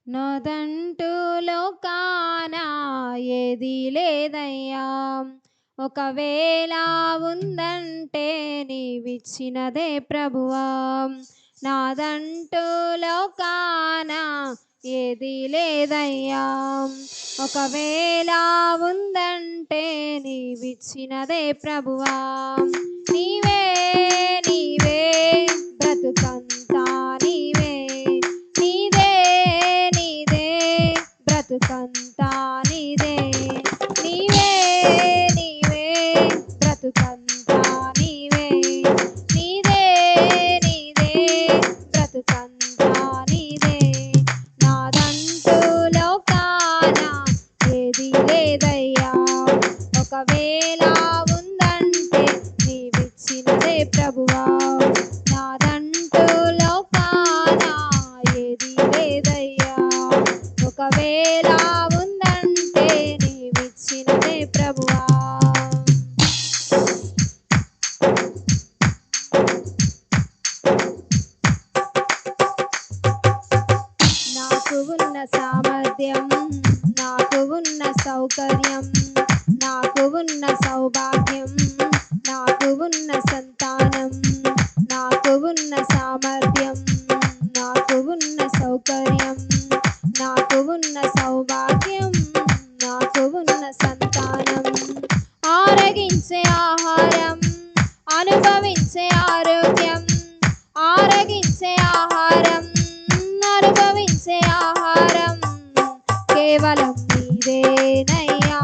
నాదంటూ లోకాన ఏది లేదయ్యా, ఒకవేళ ఉందంటే నీవిచ్చినదే ప్రభువా. నాదంటూ లోకాన ఏది లేదయ్యా, ఒకవేళ ఉందంటే నీవిచ్చినదే ప్రభువా. నీవే నీవే బ్రతుకంతా నీవే, నీదే నీదే బ్రతుకంతా నీదే, నీవే నీవే బ్రతుకంతా నీవే, నీదే నీదే బ్రతుకంతా నీదే. నాదంటూ లోకాన ఏది లేదయ్యా, ఒకవేళ ఉందంటే నీవిచ్చినదే ప్రభువా. నాదంటూ లోకాన ఏది లేదయ్యా, ఒకవేళ ఉందంటే నీవిచ్చినదే ప్రభువా. నాకు ఉన్న సామర్థ్యం, నాకు ఉన్న సౌకర్యం, నాకు ఉన్న సౌభాగ్యం, నాకు ఉన్న సంతానం, నాకు ఉన్న సామర్థ్యం, నాకు ఉన్న సౌకర్యం, నాకు ఉన్న సౌభాగ్యం, నాకు ఉన్న సంతానం, ఆరగించే ఆహారం, అనుభవించే ఆరోగ్యం, ఆరగించే ఆహారం, అనుభవించే ఆహారం కేవలం నీదేనయ్యా.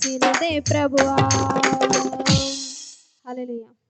ఇచ్చినదే ప్రభువా. హల్లెలూయా.